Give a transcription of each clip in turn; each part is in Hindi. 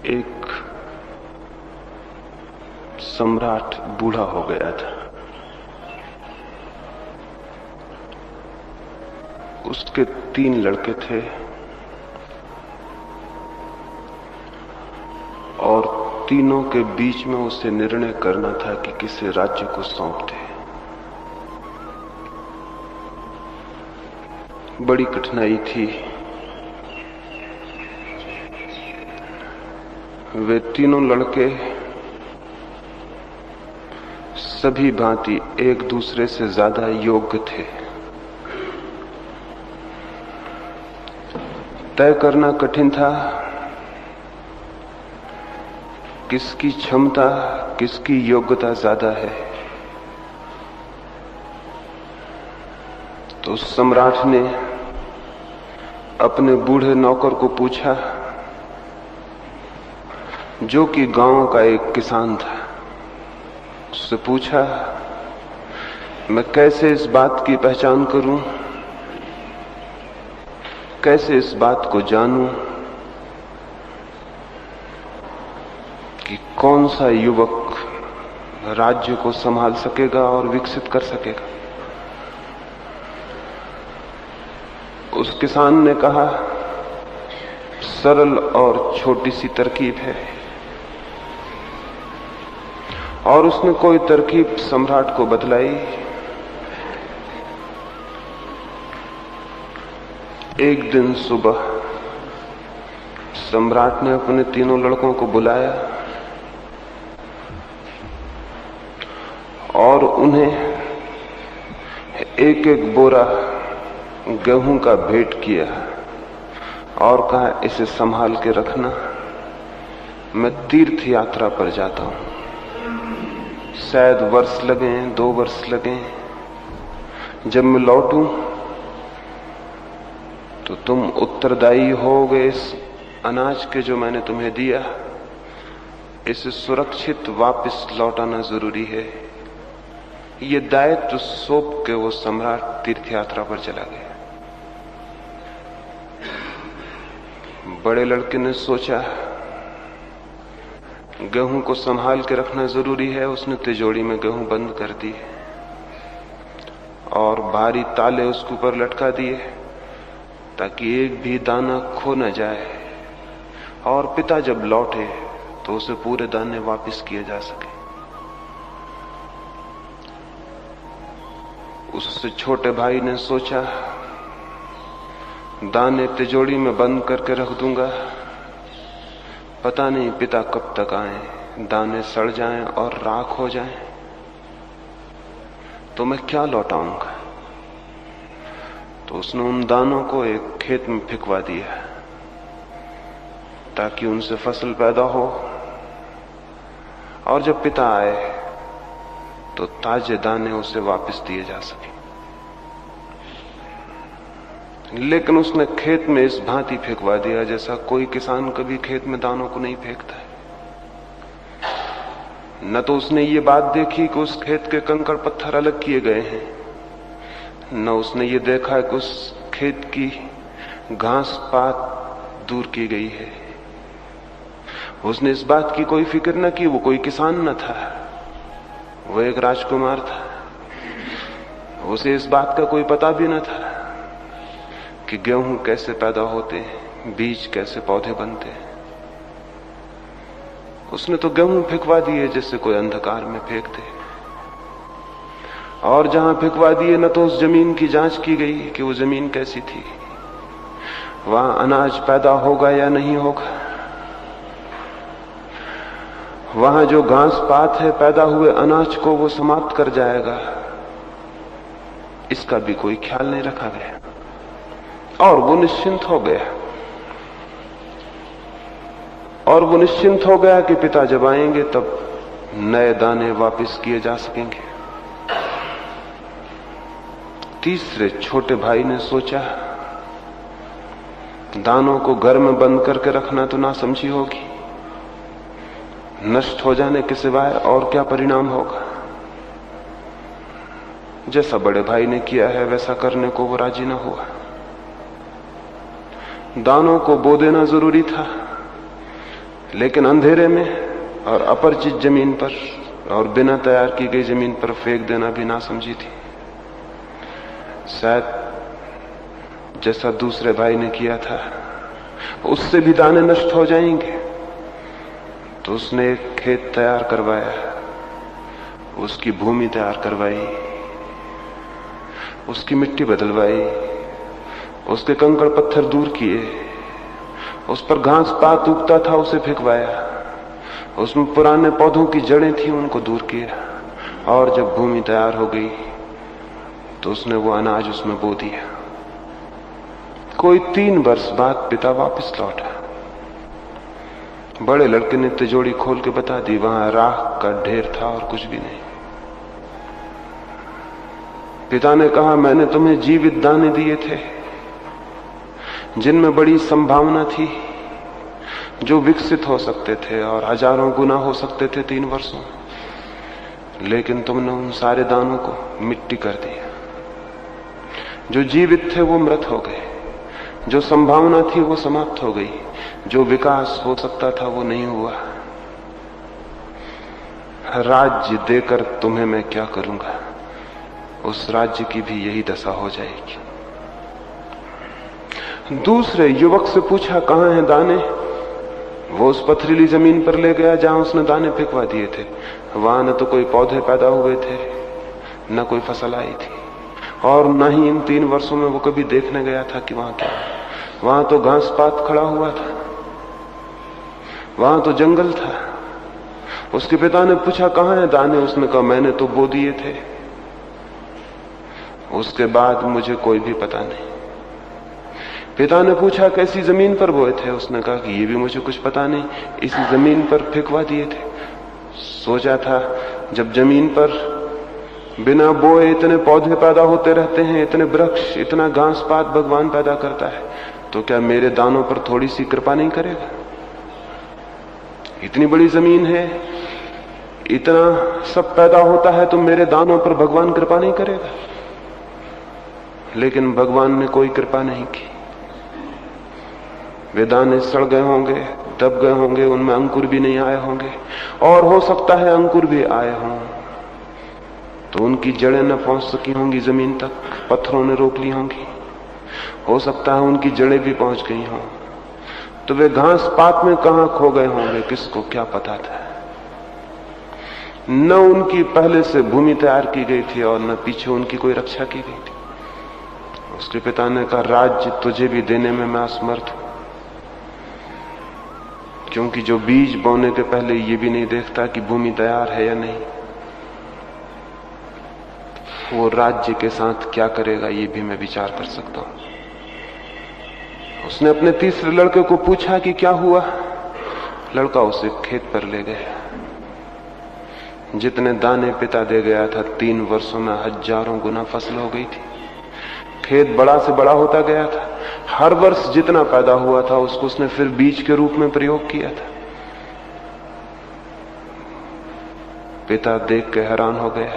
एक सम्राट बूढ़ा हो गया था। उसके 3 लड़के थे और तीनों के बीच में उसे निर्णय करना था कि किसे राज्य को सौंप दे। बड़ी कठिनाई थी। वे तीनों लड़के सभी भांति एक दूसरे से ज्यादा योग्य थे। तय करना कठिन था किसकी क्षमता, किसकी योग्यता ज्यादा है। तो सम्राट ने अपने बूढ़े नौकर को पूछा, जो कि गांव का एक किसान था। उससे पूछा, मैं कैसे इस बात की पहचान करूं, कैसे इस बात को जानूं कि कौन सा युवक राज्य को संभाल सकेगा और विकसित कर सकेगा। उस किसान ने कहा, सरल और छोटी सी तरकीब है। और उसने कोई तरकीब सम्राट को बतलाई। एक दिन सुबह सम्राट ने अपने तीनों लड़कों को बुलाया और उन्हें एक एक बोरा गेहूं का भेंट किया और कहा, इसे संभाल के रखना, मैं तीर्थ यात्रा पर जाता हूं। शायद वर्ष लगे, 2 वर्ष लगे। जब मैं लौटूं तो तुम उत्तरदायी होगे इस अनाज के जो मैंने तुम्हें दिया। इसे सुरक्षित वापस लौटाना जरूरी है। ये दायित्व सौंप के वो सम्राट तीर्थ यात्रा पर चला गया। बड़े लड़के ने सोचा, गेहूं को संभाल के रखना जरूरी है। उसने तिजोरी में गेहूं बंद कर दी और भारी ताले उसके ऊपर लटका दिए ताकि एक भी दाना खो न जाए, और पिता जब लौटे तो उसे पूरे दाने वापस किए जा सके। उससे छोटे भाई ने सोचा, दाने तिजोरी में बंद करके रख दूंगा, पता नहीं पिता कब तक आए, दाने सड़ जाएं और राख हो जाएं तो मैं क्या लौटाऊंगा। तो उसने उन दानों को एक खेत में फेंकवा दिया ताकि उनसे फसल पैदा हो, और जब पिता आए तो ताजे दाने उसे वापस दिए जा सके। लेकिन उसने खेत में इस भांति फेंकवा दिया जैसा कोई किसान कभी खेत में दानों को नहीं फेंकता है। न तो उसने ये बात देखी कि उस खेत के कंकड़ पत्थर अलग किए गए हैं, न उसने ये देखा कि उस खेत की घास पात दूर की गई है। उसने इस बात की कोई फिक्र न की। वो कोई किसान न था, वो एक राजकुमार था। उसे इस बात का कोई पता भी न था कि गेहूं कैसे पैदा होते हैं, बीज कैसे पौधे बनते हैं। उसने तो गेहूं फेंकवा दिए जैसे कोई अंधकार में फेंक दे, और जहां फेंकवा दिए न तो उस जमीन की जांच की गई कि वो जमीन कैसी थी, वहां अनाज पैदा होगा या नहीं होगा। वहां जो घास पात है पैदा हुए अनाज को वो समाप्त कर जाएगा, इसका भी कोई ख्याल नहीं रखा गया। और वो निश्चिंत हो गया। और वो निश्चिंत हो गया कि पिता जब आएंगे तब नए दाने वापस किए जा सकेंगे। तीसरे छोटे भाई ने सोचा, दानों को घर में बंद करके रखना तो नासमझी होगी, नष्ट हो जाने के सिवाय और क्या परिणाम होगा। जैसा बड़े भाई ने किया है वैसा करने को वो राजी न हुआ। दानों को बो देना जरूरी था, लेकिन अंधेरे में और अपरिचित जमीन पर और बिना तैयार की गई जमीन पर फेंक देना भी ना समझी थी। शायद जैसा दूसरे भाई ने किया था, उससे भी दाने नष्ट हो जाएंगे। तो उसने एक खेत तैयार करवाया, उसकी भूमि तैयार करवाई, उसकी मिट्टी बदलवाई, उसके कंकड़ पत्थर दूर किए, उस पर घास पात उगता था उसे फेंकवाया, उसमें पुराने पौधों की जड़ें थी उनको दूर किया, और जब भूमि तैयार हो गई तो उसने वो अनाज उसमें बो दिया। कोई 3 वर्ष बाद पिता वापस लौटा। बड़े लड़के ने तिजोरी खोल के बता दी, वहां राख का ढेर था और कुछ भी नहीं। पिता ने कहा, मैंने तुम्हें जीवित दाने दिए थे जिनमें बड़ी संभावना थी, जो विकसित हो सकते थे और हजारों गुना हो सकते थे 3 वर्षों, लेकिन तुमने उन सारे दानों को मिट्टी कर दिया। जो जीवित थे वो मृत हो गए, जो संभावना थी वो समाप्त हो गई, जो विकास हो सकता था वो नहीं हुआ। राज्य देकर तुम्हें मैं क्या करूंगा, उस राज्य की भी यही दशा हो जाएगी। दूसरे युवक से पूछा, कहां हैं दाने? वो उस पथरीली जमीन पर ले गया जहां उसने दाने फेंकवा दिए थे। वहां न तो कोई पौधे पैदा हुए थे, न कोई फसल आई थी, और न ही इन 3 वर्षों में वो कभी देखने गया था कि वहां क्या है। वहां तो घास पात खड़ा हुआ था, वहां तो जंगल था। उसके पिता ने पूछा, कहां है दाने? उसने कहा, मैंने तो बो दिए थे, उसके बाद मुझे कोई भी पता नहीं। पिता ने पूछा, कैसी जमीन पर बोए थे? उसने कहा कि ये भी मुझे कुछ पता नहीं, इसी जमीन पर फेंकवा दिए थे। सोचा था, जब जमीन पर बिना बोए इतने पौधे पैदा होते रहते हैं, इतने वृक्ष, इतना घास पात भगवान पैदा करता है, तो क्या मेरे दानों पर थोड़ी सी कृपा नहीं करेगा? इतनी बड़ी जमीन है, इतना सब पैदा होता है, तो मेरे दानों पर भगवान कृपा नहीं करेगा? लेकिन भगवान ने कोई कृपा नहीं की। वे दाने सड़ गए होंगे, दब गए होंगे, उनमें अंकुर भी नहीं आए होंगे, और हो सकता है अंकुर भी आए हों तो उनकी जड़ें न पहुंच सकी होंगी जमीन तक, पत्थरों ने रोक ली होंगी। हो सकता है उनकी जड़ें भी पहुंच गई हों, तो वे घास पात में कहां खो गए होंगे, किसको क्या पता था। न उनकी पहले से भूमि तैयार की गई थी और न पीछे उनकी कोई रक्षा की गई थी। उसके पिता ने कहा, राज्य तुझे भी देने में मैं असमर्थ हूं, क्योंकि जो बीज बोने के पहले ये भी नहीं देखता कि भूमि तैयार है या नहीं, वो राज्य के साथ क्या करेगा ये भी मैं विचार कर सकता हूं। उसने अपने तीसरे लड़के को पूछा कि क्या हुआ। लड़का उसे खेत पर ले गया। जितने दाने पिता दे गया था, 3 वर्षों में हजारों गुना फसल हो गई थी। खेत बड़ा से बड़ा होता गया था। हर वर्ष जितना पैदा हुआ था उसको उसने फिर बीज के रूप में प्रयोग किया था। पिता देख के हैरान हो गया।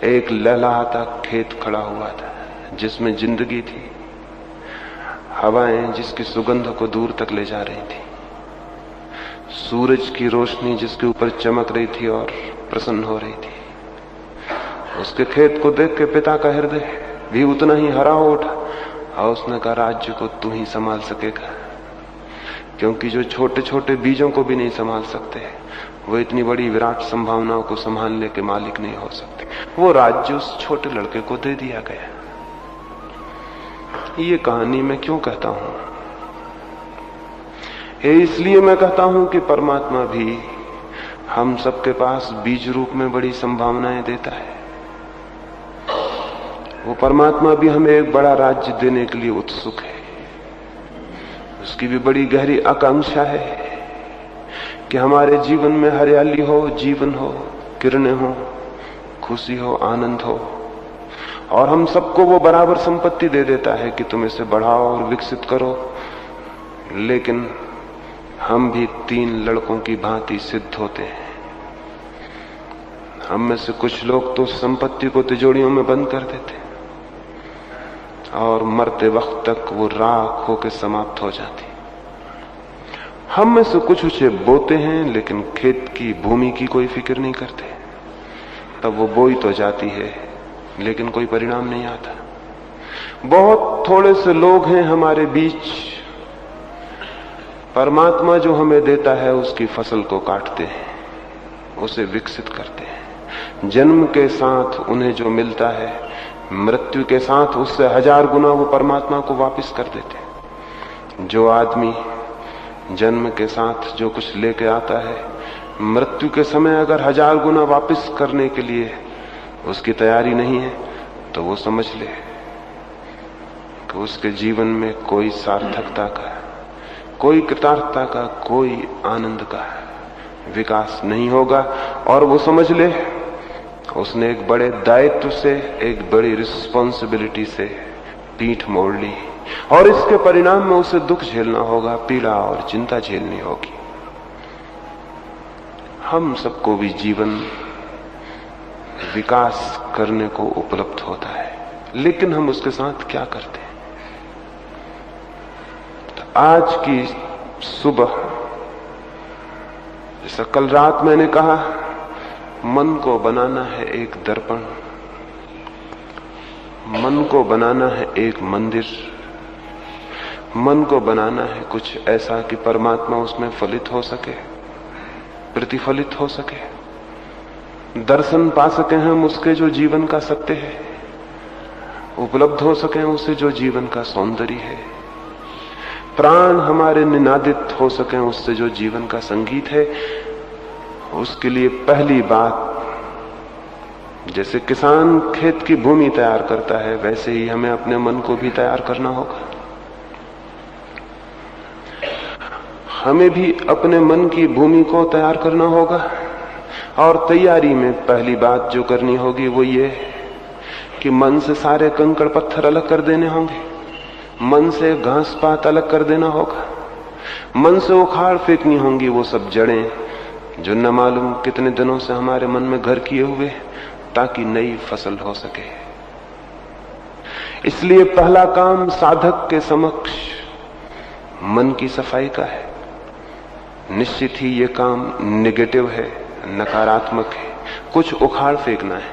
एक लहलहाता खेत खड़ा हुआ था जिसमें जिंदगी थी, हवाएं जिसकी सुगंध को दूर तक ले जा रही थी, सूरज की रोशनी जिसके ऊपर चमक रही थी और प्रसन्न हो रही थी। उसके खेत को देख के पिता का हृदय भी उतना ही हरा हो उठा और उसने कहा, राज्य को तू ही संभाल सकेगा, क्योंकि जो छोटे छोटे बीजों को भी नहीं संभाल सकते, वो इतनी बड़ी विराट संभावनाओं को संभालने के मालिक नहीं हो सकते। वो राज्य उस छोटे लड़के को दे दिया गया। ये कहानी मैं क्यों कहता हूं? इसलिए मैं कहता हूं कि परमात्मा भी हम सबके पास बीज रूप में बड़ी संभावनाएं देता है। वो परमात्मा भी हमें एक बड़ा राज्य देने के लिए उत्सुक है। उसकी भी बड़ी गहरी आकांक्षा है कि हमारे जीवन में हरियाली हो, जीवन हो, किरणें हो, खुशी हो, आनंद हो, और हम सबको वो बराबर संपत्ति दे देता है कि तुम इसे बढ़ाओ और विकसित करो। लेकिन हम भी 3 लड़कों की भांति सिद्ध होते हैं। हम में से कुछ लोग तो संपत्ति को तिजोरियों में बंद कर देते और मरते वक्त तक वो राख होकर समाप्त हो जाती। हम में से कुछ उसे बोते हैं, लेकिन खेत की भूमि की कोई फिक्र नहीं करते। तब वो बोई तो जाती है, लेकिन कोई परिणाम नहीं आता। बहुत थोड़े से लोग हैं हमारे बीच, परमात्मा जो हमें देता है उसकी फसल को काटते हैं, उसे विकसित करते हैं। जन्म के साथ उन्हें जो मिलता है, मृत्यु के साथ उससे 1000 गुना वो परमात्मा को वापस कर देते हैं। जो आदमी जन्म के साथ जो कुछ लेके आता है, मृत्यु के समय अगर 1000 गुना वापस करने के लिए उसकी तैयारी नहीं है, तो वो समझ ले कि उसके जीवन में कोई सार्थकता का, कोई कृतार्थता का, कोई आनंद का विकास नहीं होगा। और वो समझ ले उसने एक बड़े दायित्व से, एक बड़ी रिस्पॉन्सिबिलिटी से पीठ मोड़ ली, और इसके परिणाम में उसे दुख झेलना होगा, पीड़ा और चिंता झेलनी होगी। हम सबको भी जीवन विकास करने को उपलब्ध होता है, लेकिन हम उसके साथ क्या करते हैं? तो आज की सुबह, जैसा कल रात मैंने कहा, मन को बनाना है एक दर्पण, मन को बनाना है एक मंदिर, मन को बनाना है कुछ ऐसा कि परमात्मा उसमें फलित हो सके, प्रतिफलित हो सके, दर्शन पा सके हम उसके जो जीवन का सत्य है, उपलब्ध हो सके उसे जो जीवन का सौंदर्य है, प्राण हमारे निनादित हो सके उससे जो जीवन का संगीत है। उसके लिए पहली बात, जैसे किसान खेत की भूमि तैयार करता है, वैसे ही हमें अपने मन को भी तैयार करना होगा। हमें भी अपने मन की भूमि को तैयार करना होगा, और तैयारी में पहली बात जो करनी होगी वो ये कि मन से सारे कंकड़ पत्थर अलग कर देने होंगे, मन से घास पात अलग कर देना होगा, मन से उखाड़ फेंकनी होंगी वो सब जड़ें जो न मालूम कितने दिनों से हमारे मन में घर किए हुए, ताकि नई फसल हो सके। इसलिए पहला काम साधक के समक्ष मन की सफाई का है। निश्चित ही ये काम नेगेटिव है, नकारात्मक है। कुछ उखाड़ फेंकना है,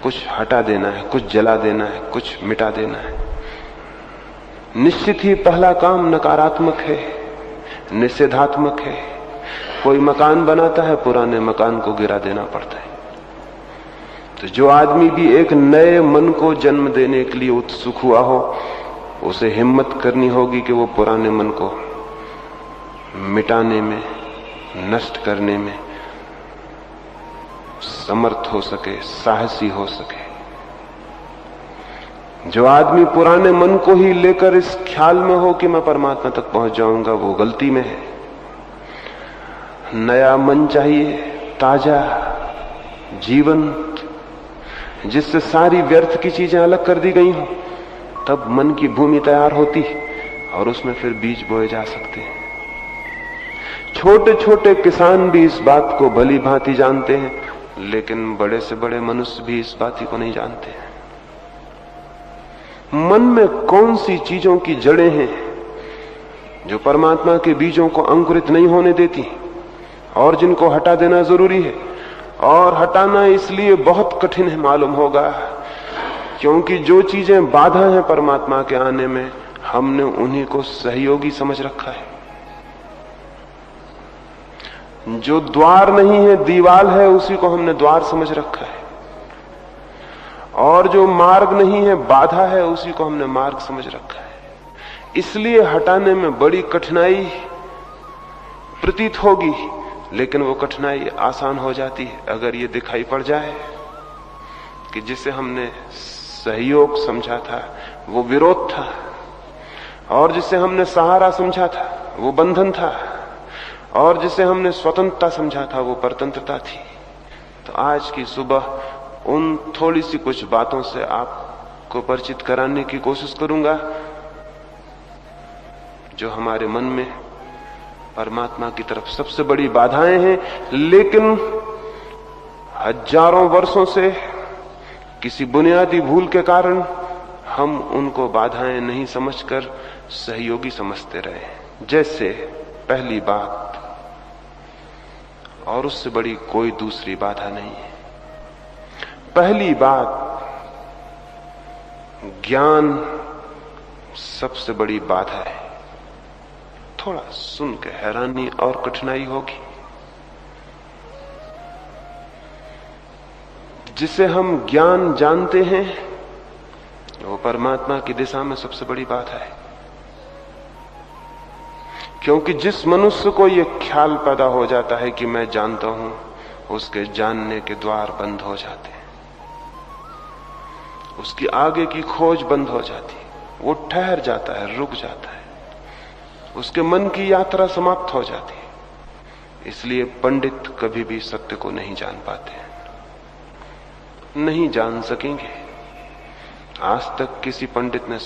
कुछ हटा देना है, कुछ जला देना है, कुछ मिटा देना है। निश्चित ही पहला काम नकारात्मक है, निषेधात्मक है। कोई मकान बनाता है, पुराने मकान को गिरा देना पड़ता है। तो जो आदमी भी एक नए मन को जन्म देने के लिए उत्सुक हुआ हो, उसे हिम्मत करनी होगी कि वो पुराने मन को मिटाने में, नष्ट करने में समर्थ हो सके, साहसी हो सके। जो आदमी पुराने मन को ही लेकर इस ख्याल में हो कि मैं परमात्मा तक पहुंच जाऊंगा, वो गलती में है। नया मन चाहिए, ताजा, जीवंत, जिससे सारी व्यर्थ की चीजें अलग कर दी गई हो। तब मन की भूमि तैयार होती और उसमें फिर बीज बोए जा सकते हैं। छोटे छोटे किसान भी इस बात को भली भांति जानते हैं, लेकिन बड़े से बड़े मनुष्य भी इस बात को नहीं जानते हैं। मन में कौन सी चीजों की जड़ें हैं जो परमात्मा के बीजों को अंकुरित नहीं होने देती और जिनको हटा देना जरूरी है। और हटाना इसलिए बहुत कठिन है मालूम होगा, क्योंकि जो चीजें बाधा हैं परमात्मा के आने में, हमने उन्हीं को सहयोगी समझ रखा है। जो द्वार नहीं है, दीवार है, उसी को हमने द्वार समझ रखा है। और जो मार्ग नहीं है, बाधा है, उसी को हमने मार्ग समझ रखा है। इसलिए हटाने में बड़ी कठिनाई प्रतीत होगी, लेकिन वो कठिनाई आसान हो जाती है अगर ये दिखाई पड़ जाए कि जिसे हमने सहयोग समझा था वो विरोध था, और जिसे हमने सहारा समझा था वो बंधन था, और जिसे हमने स्वतंत्रता समझा था वो परतंत्रता थी। तो आज की सुबह उन थोड़ी सी कुछ बातों से आपको परिचित कराने की कोशिश करूंगा जो हमारे मन में परमात्मा की तरफ सबसे बड़ी बाधाएं हैं, लेकिन हजारों वर्षों से किसी बुनियादी भूल के कारण हम उनको बाधाएं नहीं समझकर सहयोगी समझते रहे। जैसे पहली बात, और उससे बड़ी कोई दूसरी बाधा नहीं है। पहली बात, ज्ञान सबसे बड़ी बाधा है। थोड़ा सुन के हैरानी और कठिनाई होगी। जिसे हम ज्ञान जानते हैं वो परमात्मा की दिशा में सबसे बड़ी बात है। क्योंकि जिस मनुष्य को यह ख्याल पैदा हो जाता है कि मैं जानता हूं, उसके जानने के द्वार बंद हो जाते हैं, उसकी आगे की खोज बंद हो जाती है, वो ठहर जाता है, रुक जाता है, उसके मन की यात्रा समाप्त हो जाती है। इसलिए पंडित कभी भी सत्य को नहीं जान पाते हैं, नहीं जान सकेंगे। आज तक किसी पंडित ने